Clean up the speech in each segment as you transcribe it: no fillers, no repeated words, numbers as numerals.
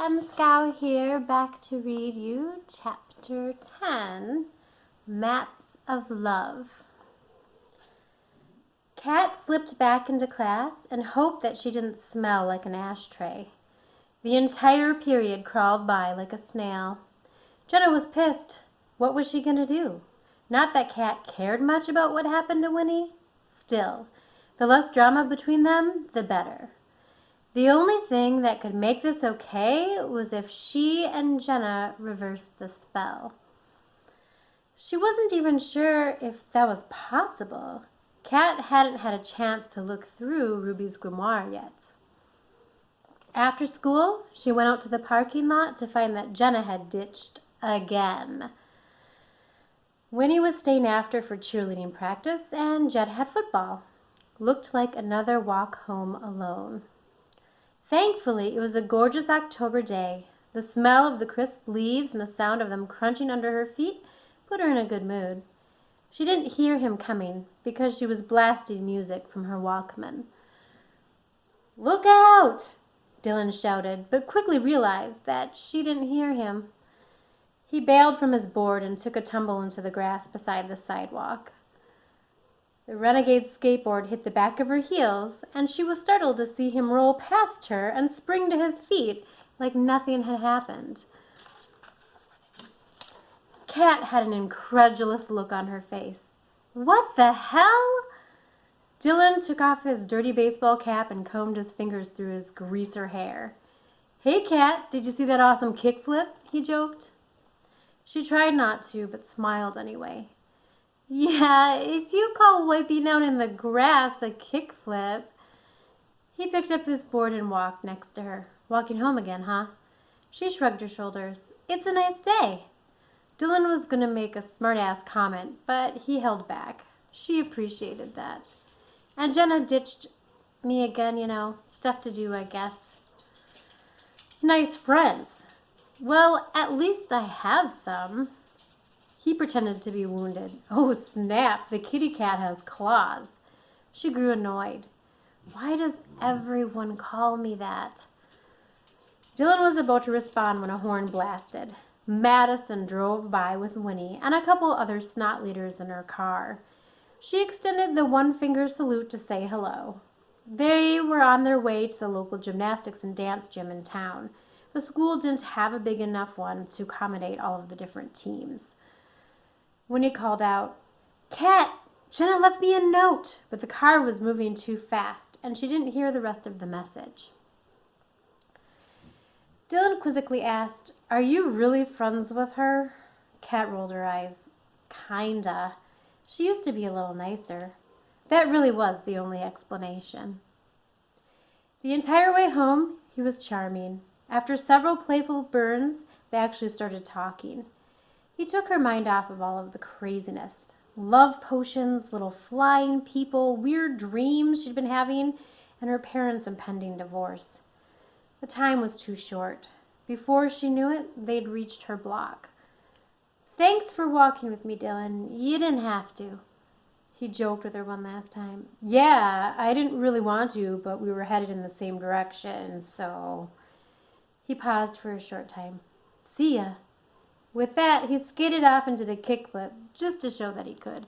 M. Skow here, back to read you Chapter 10, Maps of Love. Kat slipped back into class and hoped that she didn't smell like an ashtray. The entire period crawled by like a snail. Jenna was pissed. What was she going to do? Not that Kat cared much about what happened to Winnie. Still, the less drama between them, the better. The only thing that could make this okay was if she and Jenna reversed the spell. She wasn't even sure if that was possible. Kat hadn't had a chance to look through Ruby's grimoire yet. After school, she went out to the parking lot to find that Jenna had ditched again. Winnie was staying after for cheerleading practice, and Jed had football. Looked like another walk home alone. Thankfully, it was a gorgeous October day. The smell of the crisp leaves and the sound of them crunching under her feet put her in a good mood. She didn't hear him coming because she was blasting music from her Walkman. "Look out!" Dylan shouted, but quickly realized that she didn't hear him. He bailed from his board and took a tumble into the grass beside the sidewalk. The renegade skateboard hit the back of her heels, and she was startled to see him roll past her and spring to his feet like nothing had happened. Kat had an incredulous look on her face. What the hell? Dylan took off his dirty baseball cap and combed his fingers through his greaser hair. "Hey, Kat, did you see that awesome kickflip?" he joked. She tried not to, but smiled anyway. "Yeah, if you call wiping out in the grass a kickflip." He picked up his board and walked next to her. "Walking home again, huh?" She shrugged her shoulders. "It's a nice day." Dylan was going to make a smart-ass comment, but he held back. She appreciated that. "And Jenna ditched me again, stuff to do, I guess." "Nice friends." "Well, at least I have some." He pretended to be wounded. "Oh, snap, the kitty cat has claws." She grew annoyed. "Why does everyone call me that?" Dylan was about to respond when a horn blasted. Madison drove by with Winnie and a couple other snot leaders in her car. She extended the one-finger salute to say hello. They were on their way to the local gymnastics and dance gym in town. The school didn't have a big enough one to accommodate all of the different teams. Winnie called out, "Kat, Jenna left me a note," but the car was moving too fast, and she didn't hear the rest of the message. Dylan quizzically asked, "Are you really friends with her?" Kat rolled her eyes. "Kinda. She used to be a little nicer." That really was the only explanation. The entire way home, he was charming. After several playful burns, they actually started talking. He took her mind off of all of the craziness. Love potions, little flying people, weird dreams she'd been having, and her parents' impending divorce. The time was too short. Before she knew it, they'd reached her block. "Thanks for walking with me, Dylan. You didn't have to." He joked with her one last time. "Yeah, I didn't really want to, but we were headed in the same direction, so..." He paused for a short time. "See ya." With that, he skated off and did a kickflip, just to show that he could.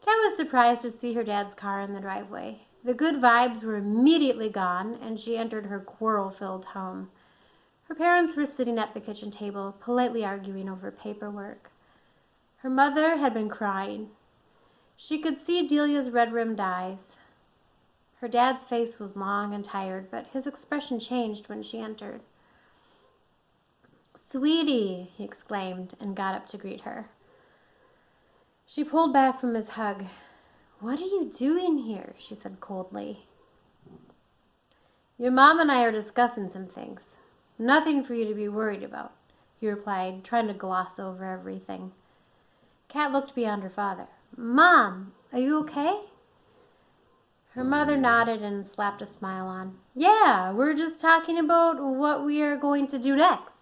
Kat was surprised to see her dad's car in the driveway. The good vibes were immediately gone, and she entered her quarrel-filled home. Her parents were sitting at the kitchen table, politely arguing over paperwork. Her mother had been crying. She could see Delia's red-rimmed eyes. Her dad's face was long and tired, but his expression changed when she entered. "Sweetie," he exclaimed, and got up to greet her. She pulled back from his hug. "What are you doing here?" she said coldly. "Your mom and I are discussing some things. Nothing for you to be worried about," he replied, trying to gloss over everything. Kat looked beyond her father. "Mom, are you okay?" Her mother nodded and slapped a smile on. "Yeah, we're just talking about what we are going to do next."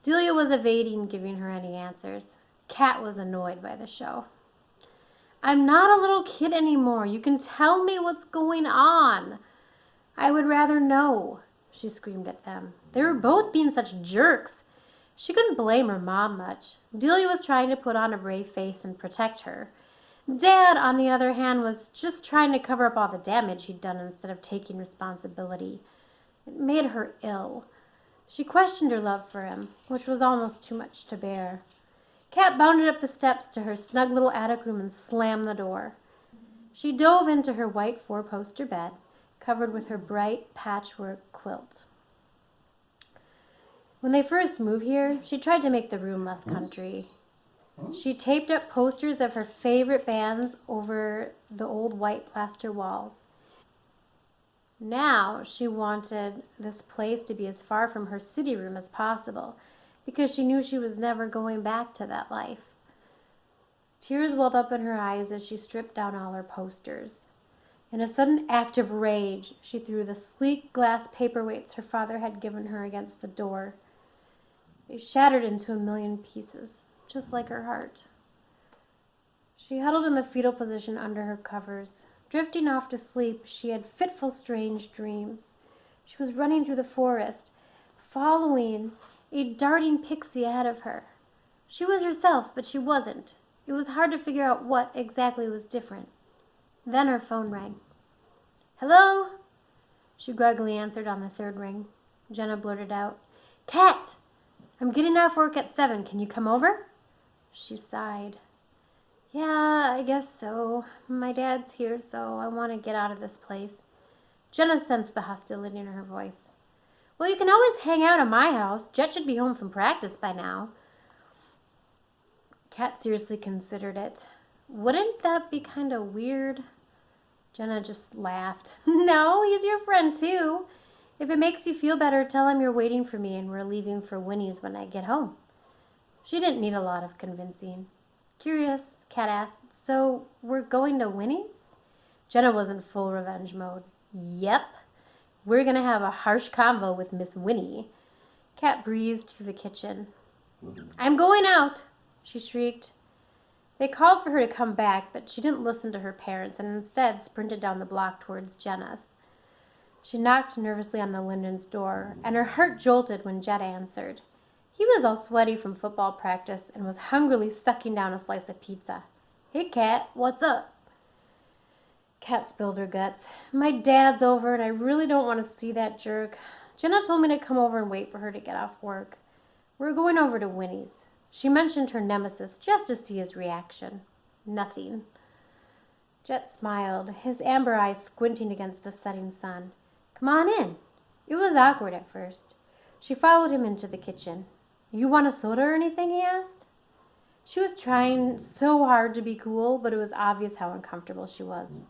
Delia was evading giving her any answers. Kat was annoyed by the show. "I'm not a little kid anymore. You can tell me what's going on." "I would rather know." she screamed at them. They were both being such jerks. She couldn't blame her mom much. Delia was trying to put on a brave face and protect her. Dad, on the other hand, was just trying to cover up all the damage he'd done instead of taking responsibility. It made her ill. She questioned her love for him, which was almost too much to bear. Kat bounded up the steps to her snug little attic room and slammed the door. She dove into her white four-poster bed, covered with her bright patchwork quilt. When they first moved here, she tried to make the room less country. She taped up posters of her favorite bands over the old white plaster walls. Now she wanted this place to be as far from her city room as possible, because she knew she was never going back to that life. Tears welled up in her eyes as she stripped down all her posters. In a sudden act of rage, she threw the sleek glass paperweights her father had given her against the door. They shattered into a million pieces, just like her heart. She huddled in the fetal position under her covers. Drifting off to sleep, she had fitful, strange dreams. She was running through the forest, following a darting pixie ahead of her. She was herself, but she wasn't. It was hard to figure out what exactly was different. Then her phone rang. "Hello?" She groggily answered on the third ring. Jenna blurted out, "Kat, I'm getting off work at 7. Can you come over?" She sighed. "Yeah, I guess so. My dad's here, so I want to get out of this place." Jenna sensed the hostility in her voice. "Well, you can always hang out at my house. Jet should be home from practice by now." Kat seriously considered it. "Wouldn't that be kind of weird?" Jenna just laughed. "No, he's your friend too. If it makes you feel better, tell him you're waiting for me and we're leaving for Winnie's when I get home." She didn't need a lot of convincing. "Curious," Kat asked, "so we're going to Winnie's?" Jenna was in full revenge mode. "Yep. We're going to have a harsh convo with Miss Winnie." Kat breezed through the kitchen. "I'm going out," she shrieked. They called for her to come back, but she didn't listen to her parents and instead sprinted down the block towards Jenna's. She knocked nervously on the Lindens' door, and her heart jolted when Jet answered. He was all sweaty from football practice and was hungrily sucking down a slice of pizza. "Hey, Kat, what's up?" Kat spilled her guts. "My dad's over, and I really don't want to see that jerk. Jenna told me to come over and wait for her to get off work. We're going over to Winnie's." She mentioned her nemesis just to see his reaction. Nothing. Jet smiled, his amber eyes squinting against the setting sun. "Come on in." It was awkward at first. She followed him into the kitchen. "You want a soda or anything?" he asked. She was trying so hard to be cool, but it was obvious how uncomfortable she was.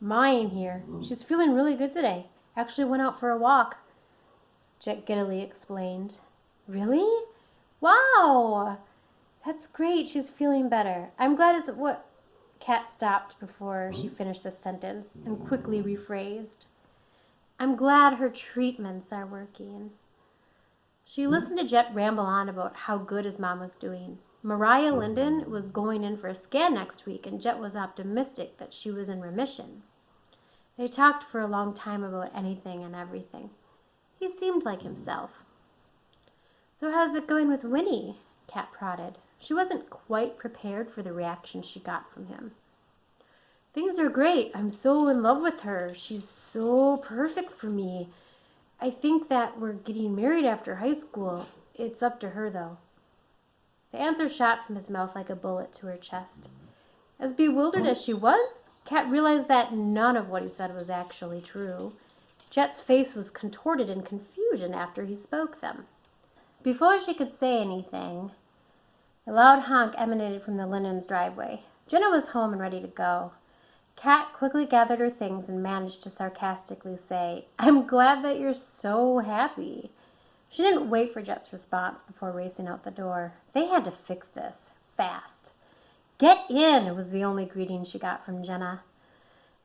"Mine here. She's feeling really good today. Actually went out for a walk," Jet giddily explained. "Really? Wow! That's great. She's feeling better. I'm glad it's what..." Kat stopped before she finished the sentence and quickly rephrased. "I'm glad her treatments are working." She listened to Jet ramble on about how good his mom was doing. Mariah Linden was going in for a scan next week, and Jet was optimistic that she was in remission. They talked for a long time about anything and everything. He seemed like himself. "So how's it going with Winnie?" Kat prodded. She wasn't quite prepared for the reaction she got from him. "Things are great. I'm so in love with her. She's so perfect for me. I think that we're getting married after high school. It's up to her, though." The answer shot from his mouth like a bullet to her chest. As bewildered as she was, Kat realized that none of what he said was actually true. Jet's face was contorted in confusion after he spoke them. Before she could say anything, a loud honk emanated from the Lindens' driveway. Jenna was home and ready to go. Kat quickly gathered her things and managed to sarcastically say, "I'm glad that you're so happy." She didn't wait for Jet's response before racing out the door. They had to fix this, fast. "Get in," was the only greeting she got from Jenna.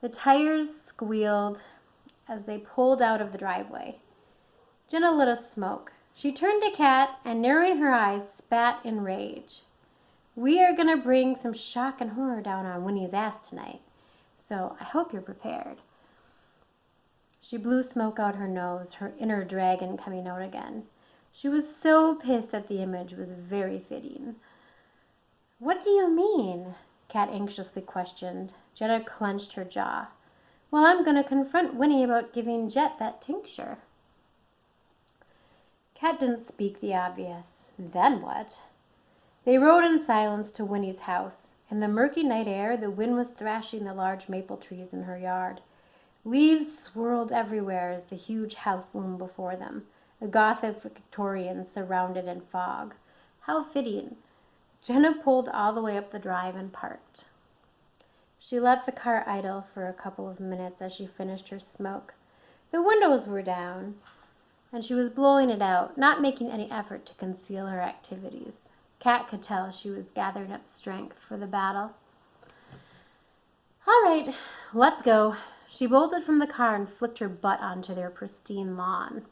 The tires squealed as they pulled out of the driveway. Jenna lit a smoke. She turned to Kat and, narrowing her eyes, spat in rage. "We are going to bring some shock and horror down on Winnie's ass tonight, so I hope you're prepared." She blew smoke out her nose, her inner dragon coming out again. She was so pissed that the image was very fitting. "What do you mean?" Kat anxiously questioned. Jenna clenched her jaw. "Well, I'm going to confront Winnie about giving Jet that tincture." Kat didn't speak the obvious. Then what? They rode in silence to Winnie's house. In the murky night air, the wind was thrashing the large maple trees in her yard. Leaves swirled everywhere as the huge house loomed before them, a Gothic Victorian surrounded in fog. How fitting. Jenna pulled all the way up the drive and parked. She let the car idle for a couple of minutes as she finished her smoke. The windows were down, and she was blowing it out, not making any effort to conceal her activities. Kat could tell she was gathering up strength for the battle. "All right, let's go." She bolted from the car and flicked her butt onto their pristine lawn.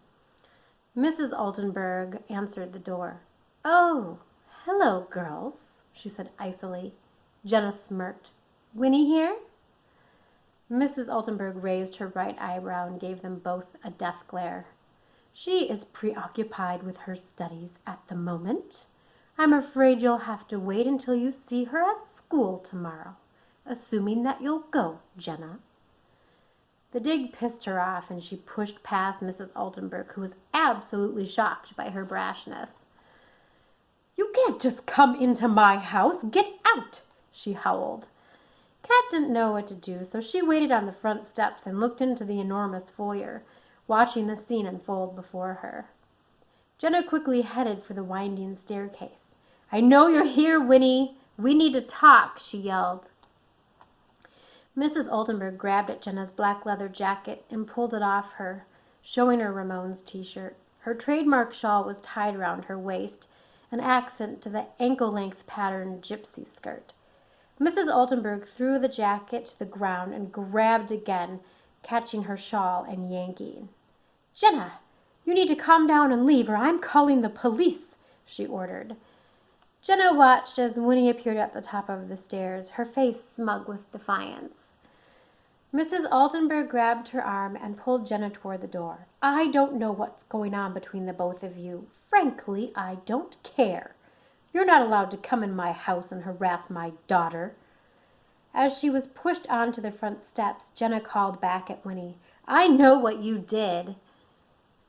Mrs. Altenburg answered the door. "Oh, hello, girls," she said icily. Jenna smirked. "Winnie here?" Mrs. Altenburg raised her right eyebrow and gave them both a death glare. "She is preoccupied with her studies at the moment. I'm afraid you'll have to wait until you see her at school tomorrow, assuming that you'll go, Jenna." The dig pissed her off, and she pushed past Mrs. Altenburg, who was absolutely shocked by her brashness. "You can't just come into my house. Get out," she howled. Kat didn't know what to do, so she waited on the front steps and looked into the enormous foyer, watching the scene unfold before her. Jenna quickly headed for the winding staircase. "I know you're here, Winnie. We need to talk," she yelled. Mrs. Altenburg grabbed at Jenna's black leather jacket and pulled it off her, showing her Ramon's t-shirt. Her trademark shawl was tied around her waist, an accent to the ankle-length patterned gypsy skirt. Mrs. Altenburg threw the jacket to the ground and grabbed again, catching her shawl and yanking. "Jenna, you need to calm down and leave, or I'm calling the police," she ordered. Jenna watched as Winnie appeared at the top of the stairs, her face smug with defiance. Mrs. Altenburg grabbed her arm and pulled Jenna toward the door. "I don't know what's going on between the both of you. Frankly, I don't care. You're not allowed to come in my house and harass my daughter." As she was pushed onto the front steps, Jenna called back at Winnie. "I know what you did."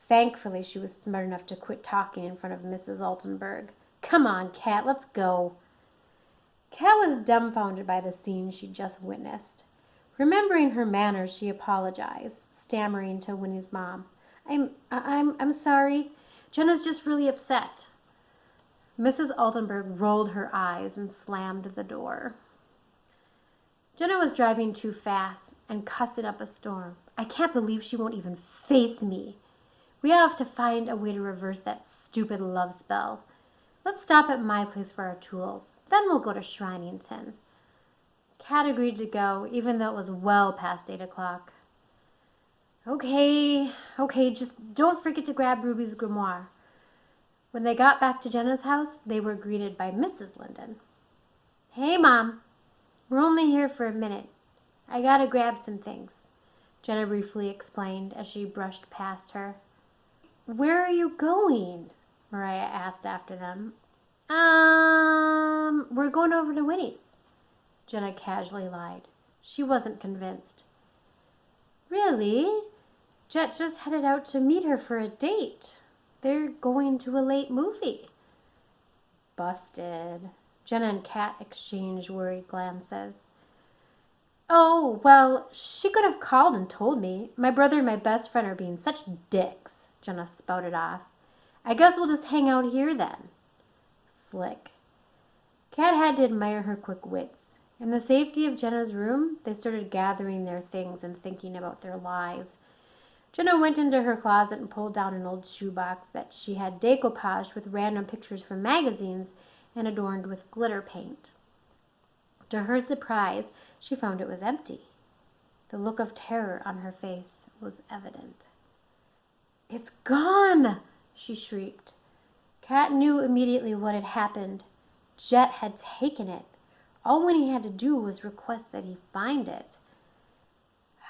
Thankfully, she was smart enough to quit talking in front of Mrs. Altenburg. "Come on, Kat, let's go." Kat was dumbfounded by the scene she'd just witnessed. Remembering her manners, she apologized, stammering to Winnie's mom. I'm sorry. Jenna's just really upset." Mrs. Altenburg rolled her eyes and slammed the door. Jenna was driving too fast and cussing up a storm. "I can't believe she won't even face me. We have to find a way to reverse that stupid love spell. Let's stop at my place for our tools. Then we'll go to Shrinington." Kat agreed to go, even though it was well past 8 o'clock. Okay, just don't forget to grab Ruby's grimoire." When they got back to Jenna's house, they were greeted by Mrs. Linden. "Hey, Mom. We're only here for a minute. I gotta grab some things," Jenna briefly explained as she brushed past her. "Where are you going?" Mariah asked after them. We're going over to Winnie's," Jenna casually lied. She wasn't convinced. "Really? Jet just headed out to meet her for a date. They're going to a late movie." Busted. Jenna and Kat exchanged worried glances. "Oh, well, she could have called and told me. My brother and my best friend are being such dicks," Jenna spouted off. "I guess we'll just hang out here then." Slick. Kat had to admire her quick wits. In the safety of Jenna's room, they started gathering their things and thinking about their lies. Jenna went into her closet and pulled down an old shoebox that she had decoupaged with random pictures from magazines and adorned with glitter paint. To her surprise, she found it was empty. The look of terror on her face was evident. "It's gone!" she shrieked. Kat knew immediately what had happened. Jet had taken it. All Winnie had to do was request that he find it.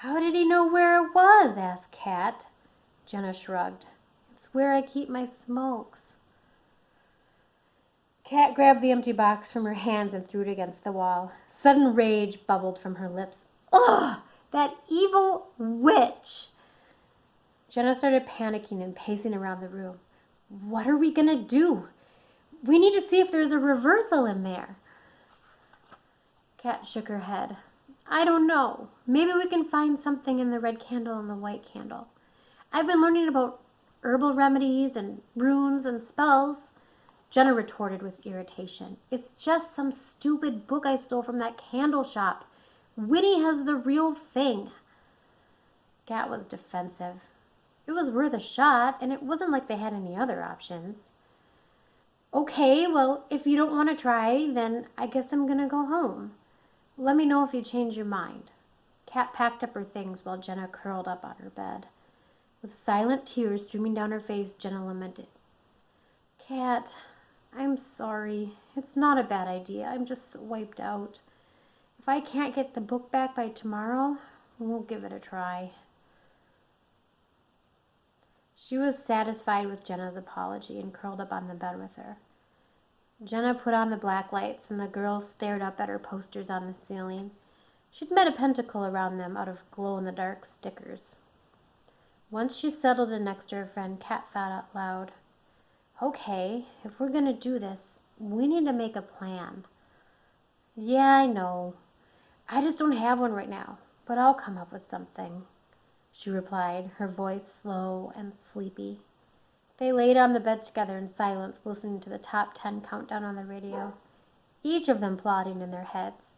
How did he know where it was? Asked Kat. Jenna shrugged. It's where I keep my smokes. Kat grabbed the empty box from her hands and threw it against the wall. Sudden rage bubbled from her lips. Ugh! That evil witch! Jenna started panicking and pacing around the room. What are we gonna do? We need to see if there's a reversal in there. Kat shook her head. I don't know. Maybe we can find something in the red candle and the white candle. I've been learning about herbal remedies and runes and spells. Jenna retorted with irritation. It's just some stupid book I stole from that candle shop. Winnie has the real thing. Kat was defensive. It was worth a shot, and it wasn't like they had any other options. Okay, well, if you don't want to try, then I guess I'm going to go home. Let me know if you change your mind. Kat packed up her things while Jenna curled up on her bed. With silent tears streaming down her face, Jenna lamented. Kat, I'm sorry. It's not a bad idea. I'm just so wiped out. If I can't get the book back by tomorrow, we'll give it a try. She was satisfied with Jenna's apology and curled up on the bed with her. Jenna put on the black lights and the girls stared up at her posters on the ceiling. She'd made a pentacle around them out of glow-in-the-dark stickers. Once she settled in next to her friend, Kat thought out loud. Okay, if we're going to do this, we need to make a plan. Yeah, I know. I just don't have one right now, but I'll come up with something, she replied, her voice slow and sleepy. They laid on the bed together in silence, listening to the top 10 countdown on the radio, each of them plotting in their heads.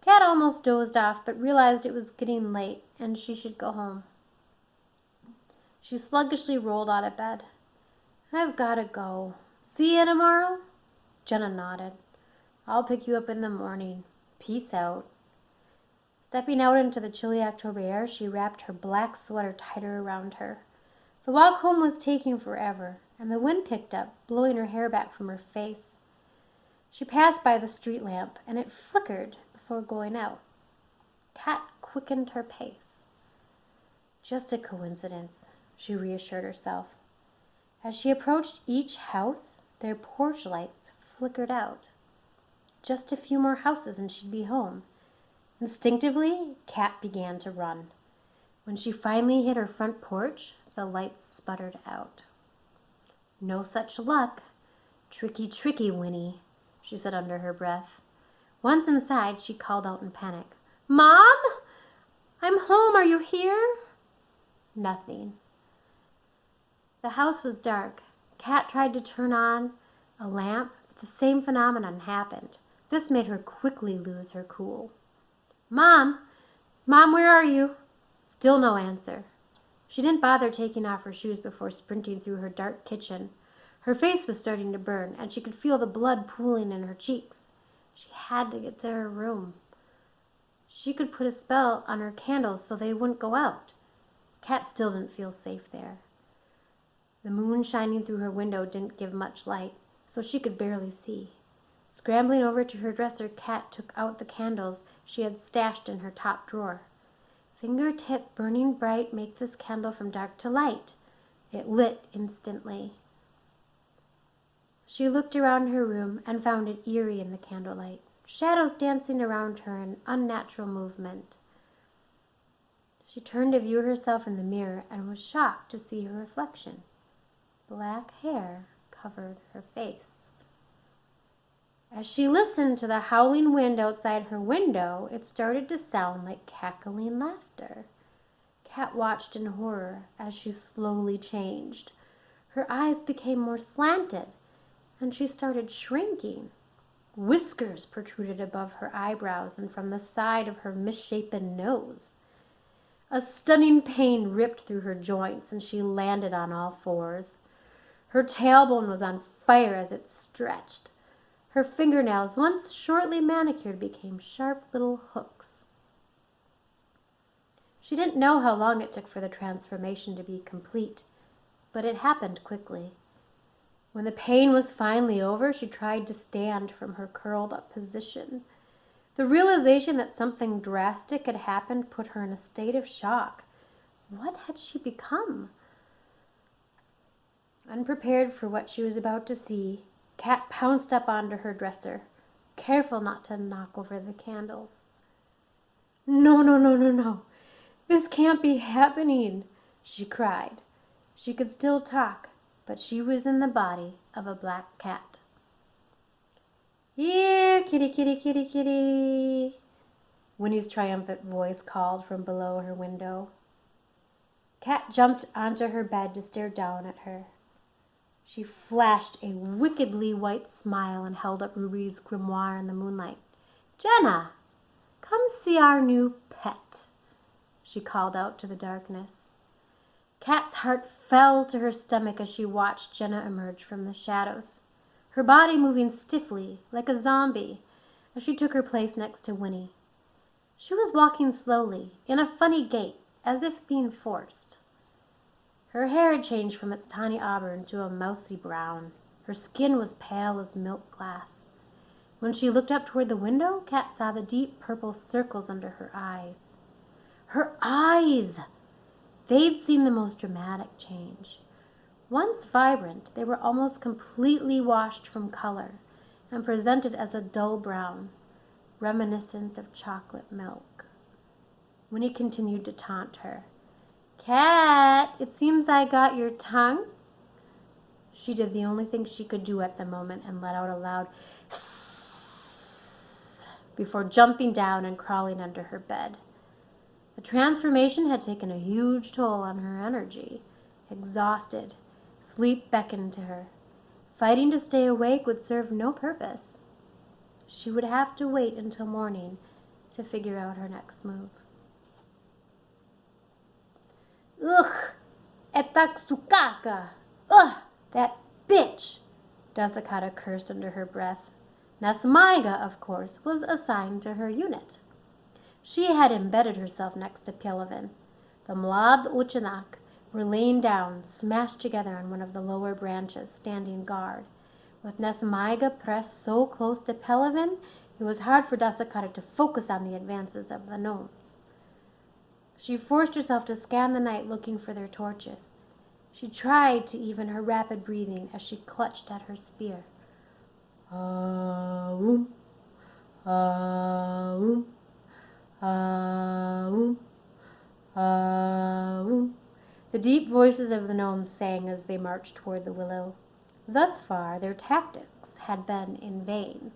Kat almost dozed off, but realized it was getting late and she should go home. She sluggishly rolled out of bed. I've got to go. See you tomorrow? Jenna nodded. I'll pick you up in the morning. Peace out. Stepping out into the chilly October air, she wrapped her black sweater tighter around her. The walk home was taking forever, and the wind picked up, blowing her hair back from her face. She passed by the street lamp, and it flickered before going out. Kat quickened her pace. Just a coincidence, she reassured herself. As she approached each house, their porch lights flickered out. Just a few more houses and she'd be home. Instinctively, Kat began to run. When she finally hit her front porch, the lights sputtered out. No such luck. Tricky, tricky, Winnie, she said under her breath. Once inside, she called out in panic. Mom? I'm home. Are you here? Nothing. The house was dark. Kat tried to turn on a lamp, but the same phenomenon happened. This made her quickly lose her cool. Mom, where are you? Still no answer. She didn't bother taking off her shoes before sprinting through her dark kitchen. Her face was starting to burn, and she could feel the blood pooling in her cheeks. She had to get to her room. She could put a spell on her candles so they wouldn't go out. Kat still didn't feel safe there. The moon shining through her window didn't give much light, so she could barely see. Scrambling over to her dresser, Kat took out the candles she had stashed in her top drawer. Fingertip burning bright, make this candle from dark to light. It lit instantly. She looked around her room and found it eerie in the candlelight, shadows dancing around her in unnatural movement. She turned to view herself in the mirror and was shocked to see her reflection. Black hair covered her face. As she listened to the howling wind outside her window, it started to sound like cackling laughter. Kat watched in horror as she slowly changed. Her eyes became more slanted, and she started shrinking. Whiskers protruded above her eyebrows and from the side of her misshapen nose. A stunning pain ripped through her joints, and she landed on all fours. Her tailbone was on fire as it stretched. Her fingernails, once shortly manicured, became sharp little hooks. She didn't know how long it took for the transformation to be complete, but it happened quickly. When the pain was finally over, she tried to stand from her curled-up position. The realization that something drastic had happened put her in a state of shock. What had she become? Unprepared for what she was about to see, Kat pounced up onto her dresser, careful not to knock over the candles. No, no, no, no, no. This can't be happening, she cried. She could still talk, but she was in the body of a black cat. Here, kitty, kitty, kitty, kitty, Winnie's triumphant voice called from below her window. Kat jumped onto her bed to stare down at her. She flashed a wickedly white smile and held up Ruby's grimoire in the moonlight. Jenna, come see our new pet, she called out to the darkness. Kat's heart fell to her stomach as she watched Jenna emerge from the shadows, her body moving stiffly like a zombie as she took her place next to Winnie. She was walking slowly, in a funny gait, as if being forced. Her hair had changed from its tawny auburn to a mousy brown. Her skin was pale as milk glass. When she looked up toward the window, Kat saw the deep purple circles under her eyes. Her eyes! They'd seen the most dramatic change. Once vibrant, they were almost completely washed from color and presented as a dull brown, reminiscent of chocolate milk. Winnie continued to taunt her. Kat, it seems I got your tongue. She did the only thing she could do at the moment and let out a loud "Sss" before jumping down and crawling under her bed. The transformation had taken a huge toll on her energy. Exhausted, sleep beckoned to her. Fighting to stay awake would serve no purpose. She would have to wait until morning to figure out her next move. Ugh, etaksukaka! Ugh, that bitch! Dasakata cursed under her breath. Nasmaiga, of course, was assigned to her unit. She had embedded herself next to Pelavan. The Mlad Uchanak were laying down, smashed together on one of the lower branches, standing guard. With Nasmaiga pressed so close to Pelavan, it was hard for Dasakata to focus on the advances of the gnomes. She forced herself to scan the night looking for their torches. She tried to even her rapid breathing as she clutched at her spear. Ah-oom, ah-oom, ah-oom, ah-oom. The deep voices of the gnomes sang as they marched toward the willow. Thus far, their tactics had been in vain.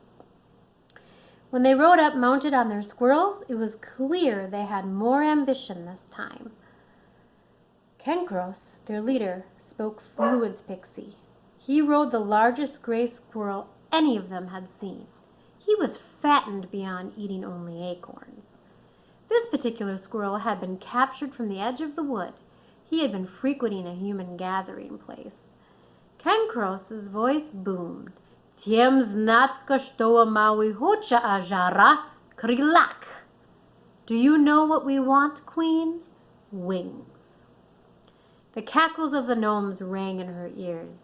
When they rode up mounted on their squirrels, it was clear they had more ambition this time. Kenkros, their leader, spoke fluent Pixie. He rode the largest gray squirrel any of them had seen. He was fattened beyond eating only acorns. This particular squirrel had been captured from the edge of the wood. He had been frequenting a human gathering place. Kenkros's voice boomed. Tiem znatka shtoa maui hocha ajara krilak. Do you know what we want, Queen? Wings. The cackles of the gnomes rang in her ears.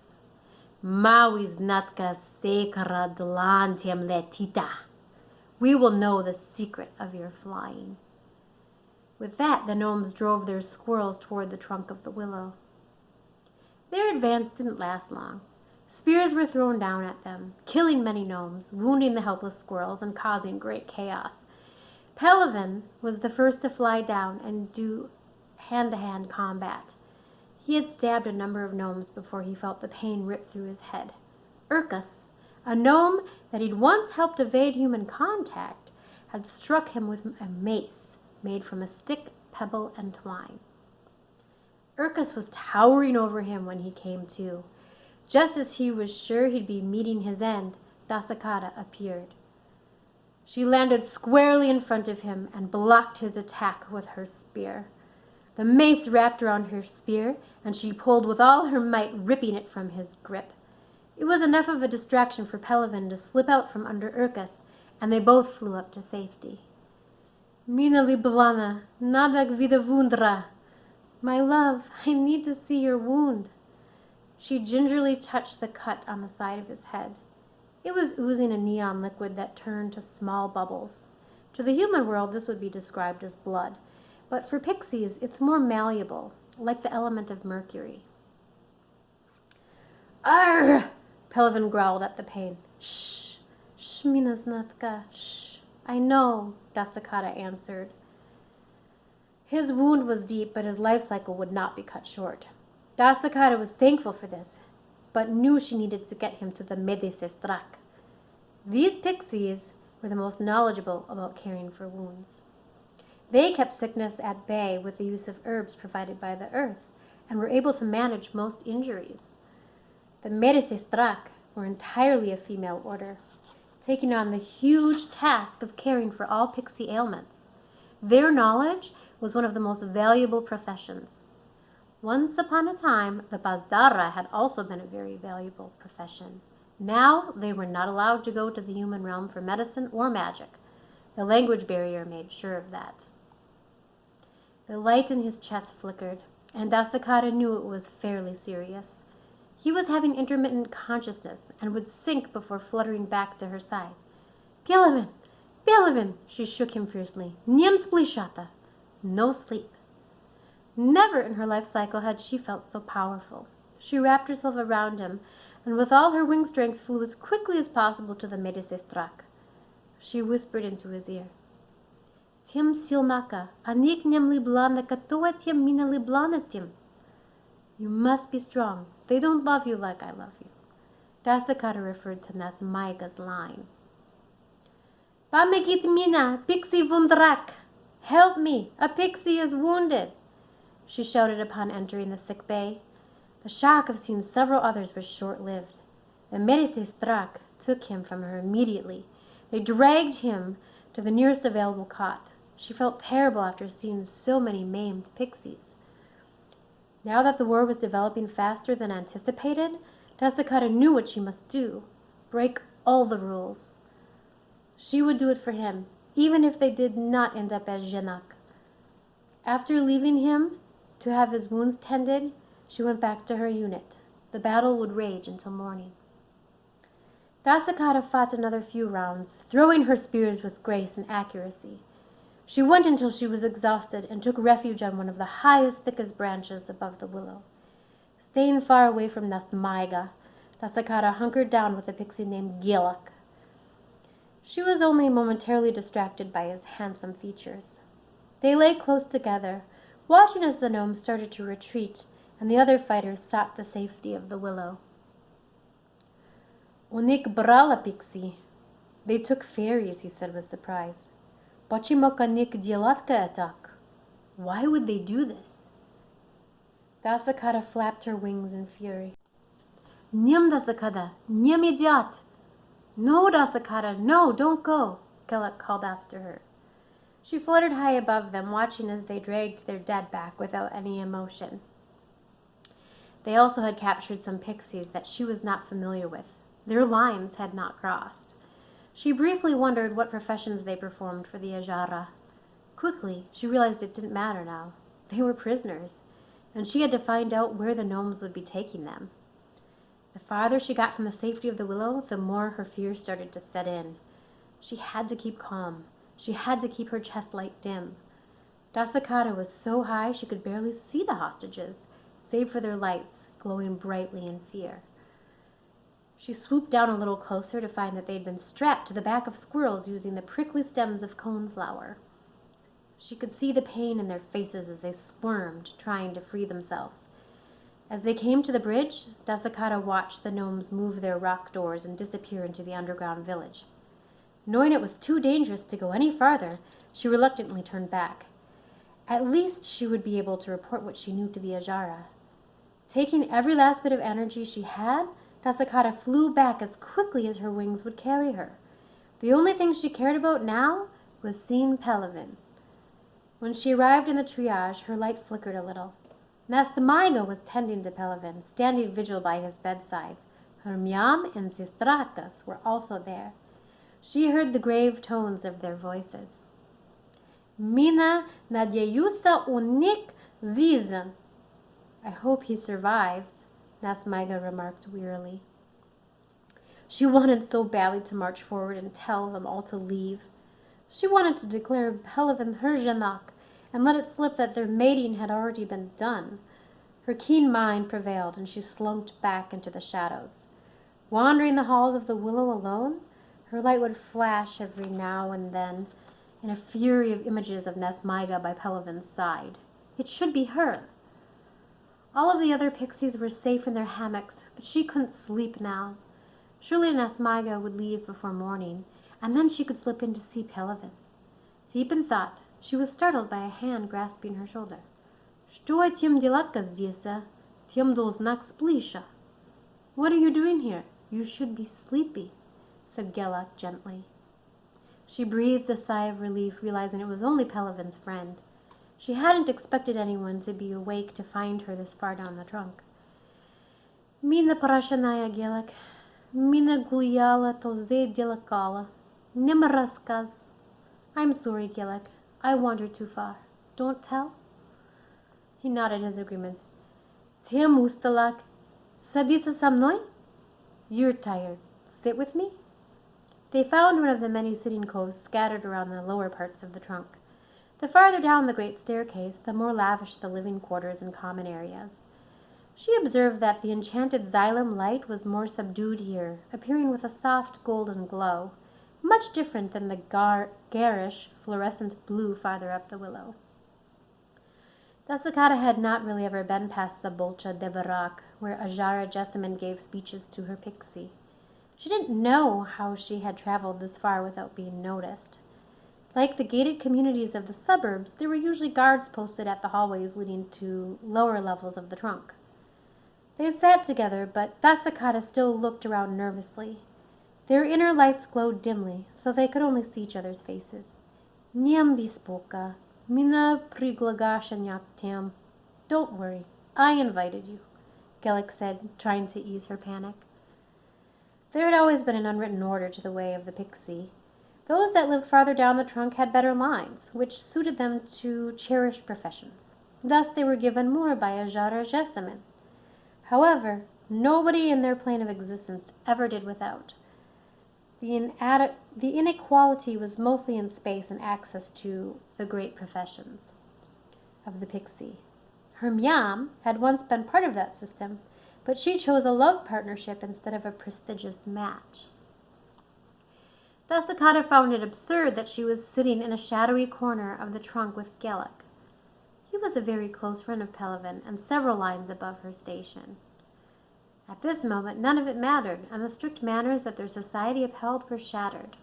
Maui znatka sekara dlan tiem letita. We will know the secret of your flying. With that, the gnomes drove their squirrels toward the trunk of the willow. Their advance didn't last long. Spears were thrown down at them, killing many gnomes, wounding the helpless squirrels, and causing great chaos. Pelavan was the first to fly down and do hand-to-hand combat. He had stabbed a number of gnomes before he felt the pain rip through his head. Urkus, a gnome that he'd once helped evade human contact, had struck him with a mace made from a stick, pebble, and twine. Urkus was towering over him when he came to. Just as he was sure he'd be meeting his end, Dasakata appeared. She landed squarely in front of him and blocked his attack with her spear. The mace wrapped around her spear, and she pulled with all her might, ripping it from his grip. It was enough of a distraction for Pelavan to slip out from under Urkus, and they both flew up to safety. Mina Liblana, nadag vida wundra. My love, I need to see your wound. She gingerly touched the cut on the side of his head. It was oozing a neon liquid that turned to small bubbles. To the human world, this would be described as blood, but for pixies, it's more malleable, like the element of mercury. Arr! Pelivan growled at the pain. Shh, shh, Minaznatka, shh. I know, Dasakata answered. His wound was deep, but his life cycle would not be cut short. Dasakata was thankful for this, but knew she needed to get him to the Medesestrak. These pixies were the most knowledgeable about caring for wounds. They kept sickness at bay with the use of herbs provided by the earth, and were able to manage most injuries. The Medesestrak were entirely a female order, taking on the huge task of caring for all pixie ailments. Their knowledge was one of the most valuable professions. Once upon a time, the Bazdara had also been a very valuable profession. Now, they were not allowed to go to the human realm for medicine or magic. The language barrier made sure of that. The light in his chest flickered, and Dasakata knew it was fairly serious. He was having intermittent consciousness and would sink before fluttering back to her side. Pelivan! Pelivan! She shook him fiercely. Niem splishata! No sleep. Never in her life cycle had she felt so powerful. She wrapped herself around him, and with all her wing strength flew as quickly as possible to the Medesestrak. She whispered into his ear. Tim silnaka, anik nem liblana katoa tim mina liblana. You must be strong. They don't love you like I love you. Dasakata referred to Nasmaiga's line. Pamegit mina, pixie wundrak. Help me, a pixie is wounded, she shouted upon entering the sick bay. The shock of seeing several others was short-lived. The Medesestrak took him from her immediately. They dragged him to the nearest available cot. She felt terrible after seeing so many maimed pixies. Now that the war was developing faster than anticipated, Dasakata knew what she must do. Break all the rules. She would do it for him, even if they did not end up as Janak. After leaving him to have his wounds tended, she went back to her unit. The battle would rage until morning. Dasakata fought another few rounds, throwing her spears with grace and accuracy. She went until she was exhausted and took refuge on one of the highest, thickest branches above the willow. Staying far away from Nasmaiga, Dasakata hunkered down with a pixie named Gilak. She was only momentarily distracted by his handsome features. They lay close together, watching as the gnome started to retreat and the other fighters sought the safety of the willow. Unik brala pixie. They took fairies, he said with surprise. Pachimokanik dialatka atak. Why would they do this? Dasakata flapped her wings in fury. Nyam Dasakata, nyam idiot. No, Dasakata, no, don't go, Gilak called after her. She fluttered high above them, watching as they dragged their dead back without any emotion. They also had captured some pixies that she was not familiar with. Their lines had not crossed. She briefly wondered what professions they performed for the Ajara. Quickly, she realized it didn't matter now. They were prisoners, and she had to find out where the gnomes would be taking them. The farther she got from the safety of the willow, the more her fear started to set in. She had to keep calm. She had to keep her chest light dim. Dasakata was so high she could barely see the hostages, save for their lights glowing brightly in fear. She swooped down a little closer to find that they'd been strapped to the back of squirrels using the prickly stems of coneflower. She could see the pain in their faces as they squirmed, trying to free themselves. As they came to the bridge, Dasakata watched the gnomes move their rock doors and disappear into the underground village. Knowing it was too dangerous to go any farther, she reluctantly turned back. At least she would be able to report what she knew to the Ajara. Taking every last bit of energy she had, Dasakata flew back as quickly as her wings would carry her. The only thing she cared about now was seeing Pelivan. When she arrived in the triage, her light flickered a little. Nastamaiga was tending to Pelivan, standing vigil by his bedside. Her Miam and Sistrakas were also there. She heard the grave tones of their voices. Mina nadyayusa unik zizan. I hope he survives, Nasmaiga remarked wearily. She wanted so badly to march forward and tell them all to leave. She wanted to declare Pelivan her Janak and let it slip that their mating had already been done. Her keen mind prevailed, and she slunked back into the shadows. Wandering the halls of the willow alone, her light would flash every now and then in a fury of images of Nesmaiga by Pelivan's side. It should be her. All of the other pixies were safe in their hammocks, but she couldn't sleep now. Surely Nesmaiga would leave before morning, and then she could slip in to see Pelivan. Deep in thought, she was startled by a hand grasping her shoulder. «Что этим делать здесь? Тем должна сплиша». «What are you doing here? You should be sleepy», said Gelak gently. She breathed a sigh of relief, realizing it was only Pelivan's friend. She hadn't expected anyone to be awake to find her this far down the trunk. «Mina prashanaya, Gelak. Mina guyala toze delakala. Nima raskaz». «I'm sorry, Gelak. I wandered too far. Don't tell?» He nodded his agreement. «Тем усталак. Садися со мной?» «You're tired. Sit with me?» They found one of the many sitting coves scattered around the lower parts of the trunk. The farther down the great staircase, the more lavish the living quarters and common areas. She observed that the enchanted xylem light was more subdued here, appearing with a soft golden glow, much different than the garish fluorescent blue farther up the willow. Dasakata had not really ever been past the Bolcha de Barak, where Ajara Jessamine gave speeches to her Pixie. She didn't know how she had traveled this far without being noticed. Like the gated communities of the suburbs, there were usually guards posted at the hallways leading to lower levels of the trunk. They sat together, but Dasakata still looked around nervously. Their inner lights glowed dimly, so they could only see each other's faces. «Ням беспока. Mina priglagashanyaktam. Don't worry, I invited you», Gellick said, trying to ease her panic. There had always been an unwritten order to the way of the Pixie. Those that lived farther down the trunk had better lines, which suited them to cherished professions. Thus they were given more by Ajara Jessamine. However, nobody in their plane of existence ever did without. The inequality was mostly in space and access to the great professions of the Pixie. Her Myam had once been part of that system, but she chose a love partnership instead of a prestigious match. Dasakata found it absurd that she was sitting in a shadowy corner of the trunk with Gellick. He was a very close friend of Pelivan and several lines above her station. At this moment, none of it mattered, and the strict manners that their society upheld were shattered.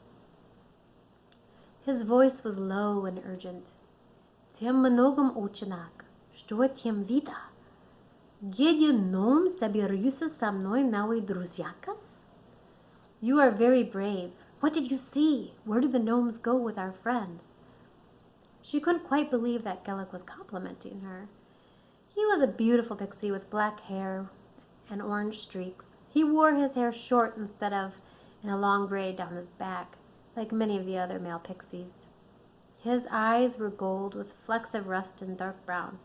His voice was low and urgent. «Тем многом ученик, что тем вида? Где ном соберуся со мной новые друзьякас?» «You are very brave. What did you see? Where did the gnomes go with our friends?» She couldn't quite believe that Gellick was complimenting her. He was a beautiful pixie with black hair and orange streaks. He wore his hair short instead of in a long braid down his back, like many of the other male pixies. His eyes were gold with flecks of rust and dark brown.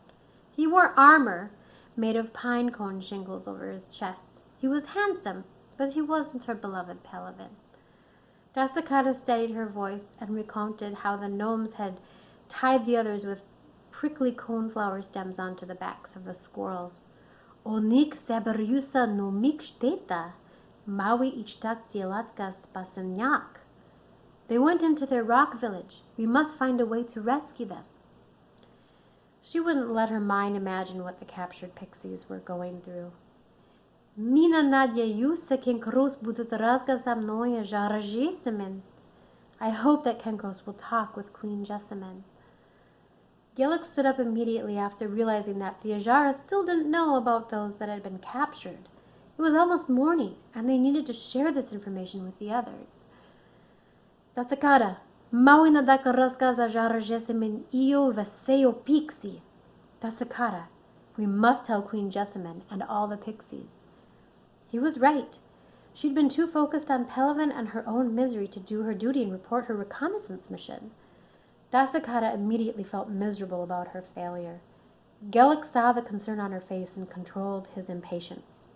He wore armor made of pine cone shingles over his chest. He was handsome, but he wasn't her beloved Pelivan. Dasakata steadied her voice and recounted how the gnomes had tied the others with prickly coneflower stems onto the backs of the squirrels. «Оник себерюса но мик штета, мави ичтак делатка спасенyak». They went into their rock village. We must find a way to rescue them. She wouldn't let her mind imagine what the captured pixies were going through. «Mina надеюсь, Kenkros будет разговаривать со мной Ajara Jessamine». I hope that Kenkros will talk with Queen Jessamine. Gellick stood up immediately after realizing that the Ajara still didn't know about those that had been captured. It was almost morning, and they needed to share this information with the others. Dasakata, mawina daka raskas Ajara Jessamine io veseo pixie. Dasakata, we must tell Queen Jessamine and all the pixies. He was right. She'd been too focused on Pelivan and her own misery to do her duty and report her reconnaissance mission. Dasakata immediately felt miserable about her failure. Gellick saw the concern on her face and controlled his impatience.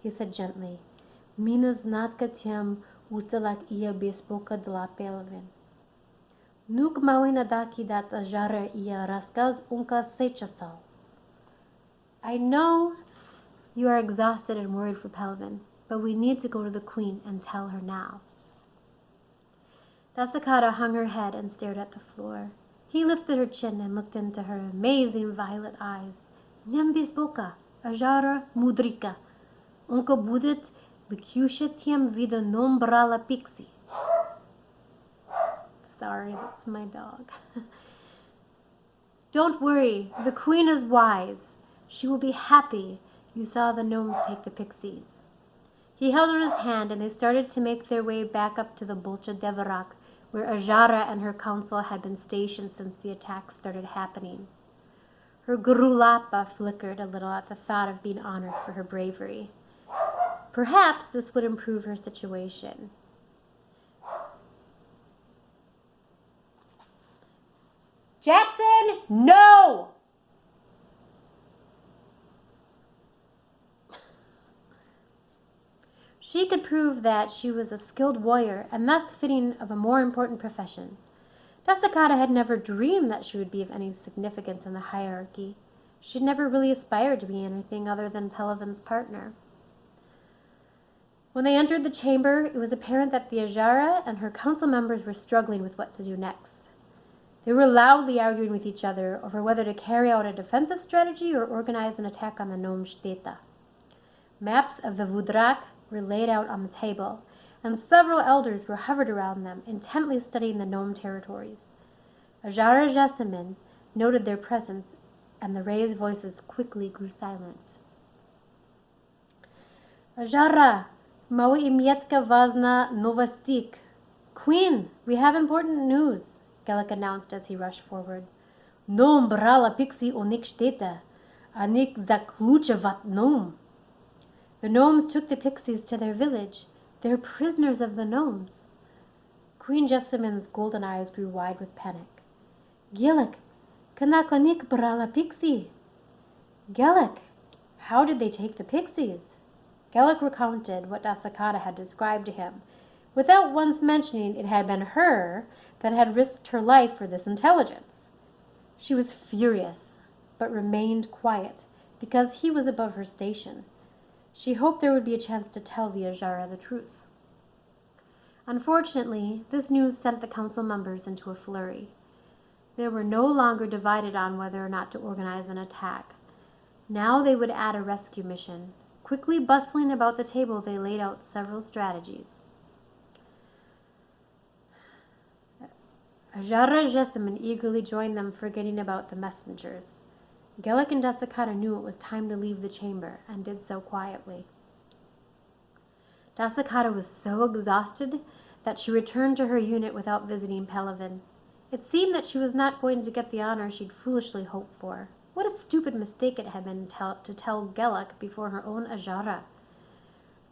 He said gently, «Mina znatka tiem ustalak iya bespoka de la Pelivan». Nuk mawinadaki dat ajara iya raskaz unka sechasal. I know you are exhausted and worried for Pelvin, but we need to go to the queen and tell her now. Dasakata hung her head and stared at the floor. He lifted her chin and looked into her amazing violet eyes. Nyambis boka, ajara mudrika. Unka budit likusha tiam vida nombrala Pixie. Sorry, that's my dog. Don't worry, the queen is wise. She will be happy you saw the gnomes take the pixies. He held out his hand and they started to make their way back up to the Bolcha Devarak, where Ajara and her council had been stationed since the attacks started happening. Her gurulapa flickered a little at the thought of being honored for her bravery. Perhaps this would improve her situation. Jackson, no! She could prove that she was a skilled warrior and thus fitting of a more important profession. Dasakata had never dreamed that she would be of any significance in the hierarchy. She'd never really aspired to be anything other than Pelavin's partner. When they entered the chamber, it was apparent that the Ajara and her council members were struggling with what to do next. They were loudly arguing with each other over whether to carry out a defensive strategy or organize an attack on the Gnome Shteta. Maps of the Vudrak were laid out on the table, and several elders were hovered around them, intently studying the gnome territories. Ajara Jessamine noted their presence, and the raised voices quickly grew silent. Ajara, maui imietka vazna novastik. Queen, we have important news, Gelik announced as he rushed forward. Nom brala Pixie onik shteta, anik zakluchevat nom. The gnomes took the pixies to their village. They're prisoners of the gnomes. Queen Jessamine's golden eyes grew wide with panic. Gelik, kanakonik brala Pixie. Gelik, how did they take the pixies? Gelik recounted what Dasakata had described to him, without once mentioning it had been her that had risked her life for this intelligence. She was furious, but remained quiet, because he was above her station. She hoped there would be a chance to tell the Ajara the truth. Unfortunately, this news sent the council members into a flurry. They were no longer divided on whether or not to organize an attack. Now they would add a rescue mission. Quickly bustling about the table, they laid out several strategies. Ajara Jessamine eagerly joined them, forgetting about the messengers. Gelik and Dasakata knew it was time to leave the chamber, and did so quietly. Dasakata was so exhausted that she returned to her unit without visiting Pelavin. It seemed that she was not going to get the honor she'd foolishly hoped for. What a stupid mistake it had been to tell Gelik before her own Ajara.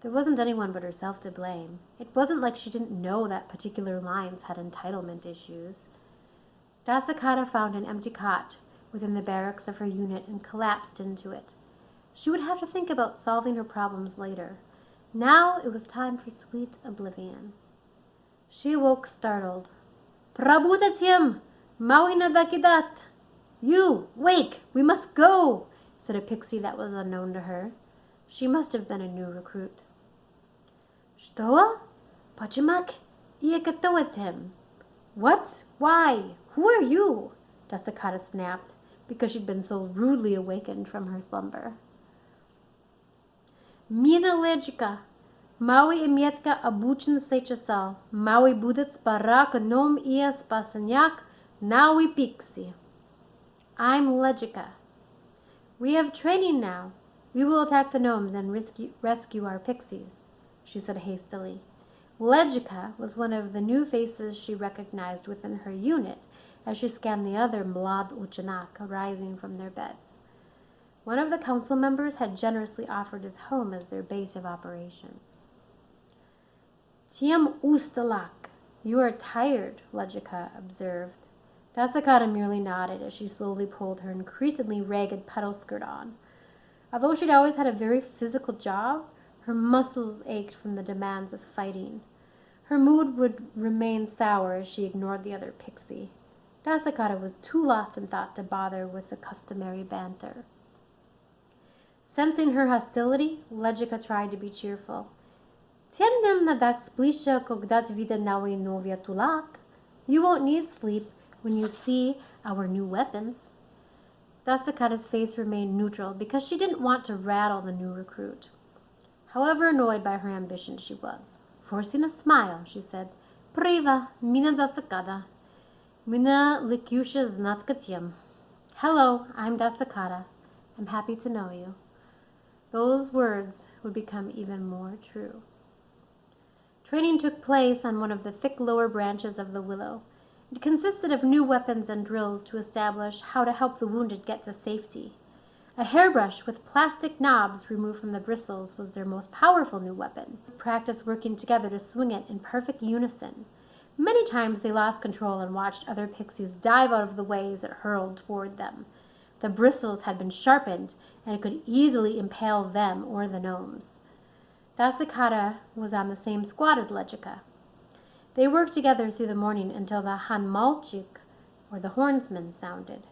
There wasn't anyone but herself to blame. It wasn't like she didn't know that particular lines had entitlement issues. Dasakata found an empty cot within the barracks of her unit and collapsed into it. She would have to think about solving her problems later. Now it was time for sweet oblivion. She awoke startled. Prabhutatyam! Mawina dakidat! You! Wake! We must go! Said a pixie that was unknown to her. She must have been a new recruit. Stoa? Pachimak? Iakatoatim. What? Why? Who are you? Dasakata snapped, because she'd been so rudely awakened from her slumber. Mina lejka, maui imietka abuchin sechasal, maui budets barak nom ia spasanyak, naui pixie. I'm Legica. We have training now. We will attack the gnomes and rescue our pixies, she said hastily. Legica was one of the new faces she recognized within her unit as she scanned the other Mlad Uchanak arising from their beds. One of the council members had generously offered his home as their base of operations. Tiam ustalak, you are tired, Legica observed. Dasakata merely nodded as she slowly pulled her increasingly ragged petal skirt on. Although she'd always had a very physical job, her muscles ached from the demands of fighting. Her mood would remain sour as she ignored the other pixie. Dasakata was too lost in thought to bother with the customary banter. Sensing her hostility, Legica tried to be cheerful. Темнем надак сплиша, когда вида новые новия тулак. You won't need sleep when you see our new weapons. Dasakata's face remained neutral because she didn't want to rattle the new recruit. However annoyed by her ambition she was. Forcing a smile, she said, Priva, mina Dasakata. Mina likusha znatkatiem. Hello, I'm Dasakata. I'm happy to know you. Those words would become even more true. Training took place on one of the thick lower branches of the willow. It consisted of new weapons and drills to establish how to help the wounded get to safety. A hairbrush with plastic knobs removed from the bristles was their most powerful new weapon. Practice working together to swing it in perfect unison. Many times they lost control and watched other pixies dive out of the way as it hurled toward them. The bristles had been sharpened, and it could easily impale them or the gnomes. Dasakata was on the same squad as Legica. They worked together through the morning until the Hanmalchik, or the hornsman, sounded.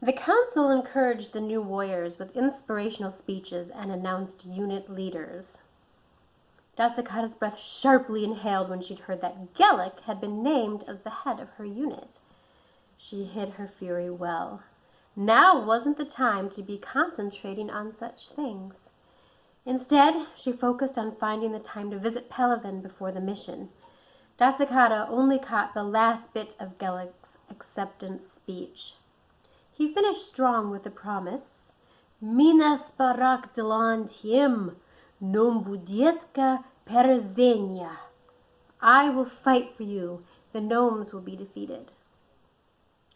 The council encouraged the new warriors with inspirational speeches and announced unit leaders. Dasakata's breath sharply inhaled when she'd heard that Gelik had been named as the head of her unit. She hid her fury well. Now wasn't the time to be concentrating on such things. Instead, she focused on finding the time to visit Pelivan before the mission. Dasakata only caught the last bit of Gelik's acceptance speech. He finished strong with the promise, Mina sparak delantiem, nom budietka perzenia. I will fight for you. The gnomes will be defeated.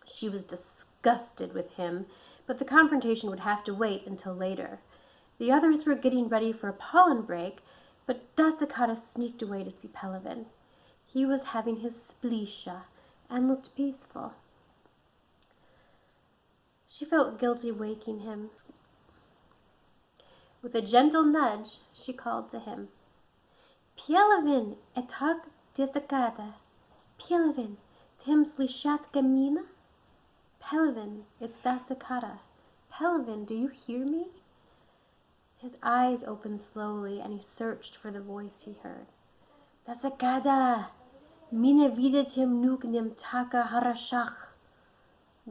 She was disgusted with him, but the confrontation would have to wait until later. The others were getting ready for a pollen break, but Dasakata sneaked away to see Pelivan. He was having his spleesha and looked peaceful. She felt guilty waking him. With a gentle nudge, she called to him. Pelivan, etak Dasakata. Pelivan, tem slishat gamina? Pelivan, it's Dasakata. Pelivan, do you hear me? His eyes opened slowly, and he searched for the voice he heard. Dasakata, mina videtem nuknem taka harashach.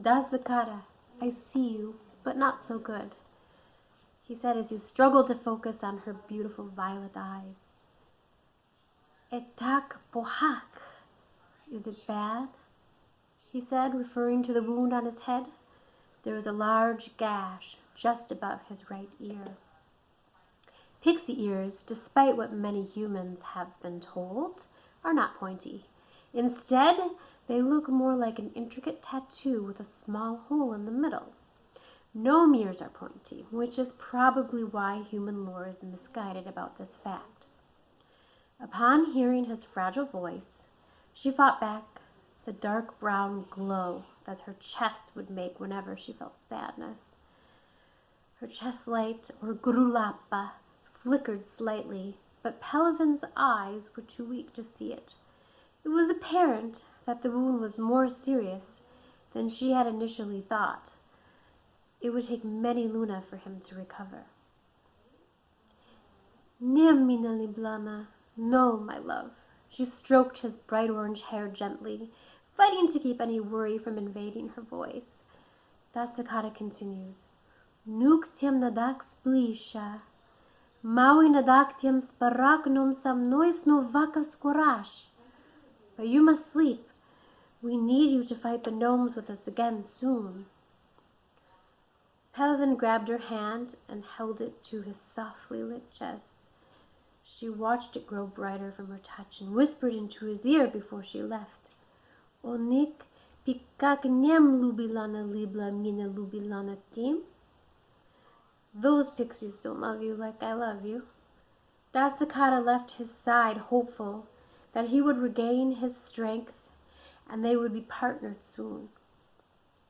Dasakata, I see you, but not so good, he said as he struggled to focus on her beautiful violet eyes. Etak bohak. Is it bad? He said, referring to the wound on his head. There was a large gash just above his right ear. Pixie ears, despite what many humans have been told, are not pointy. Instead, they look more like an intricate tattoo with a small hole in the middle. Gnome ears are pointy, which is probably why human lore is misguided about this fact. Upon hearing his fragile voice, she fought back the dark brown glow that her chest would make whenever she felt sadness. Her chest light, or grulapa, flickered slightly, but Pelivan's eyes were too weak to see it. It was apparent that the wound was more serious than she had initially thought. It would take many luna for him to recover. Niamina liblana. No, my love. She stroked his bright orange hair gently, fighting to keep any worry from invading her voice. Dasakata continued. Nuktem nadak splisha. Maui nadaktem sparagnom sam nois novaka skorash. But you must sleep. We need you to fight the gnomes with us again soon. Pelivan grabbed her hand and held it to his softly lit chest. She watched it grow brighter from her touch and whispered into his ear before she left. Onik pikagnem lubilana libla mina lubilana tim. Those pixies don't love you like I love you. Dasakata left his side hopeful that he would regain his strength and they would be partnered soon.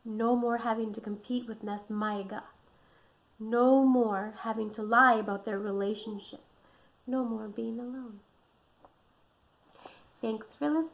No more having to compete with Nesmaiga. No more having to lie about their relationship. No more being alone. Thanks for listening.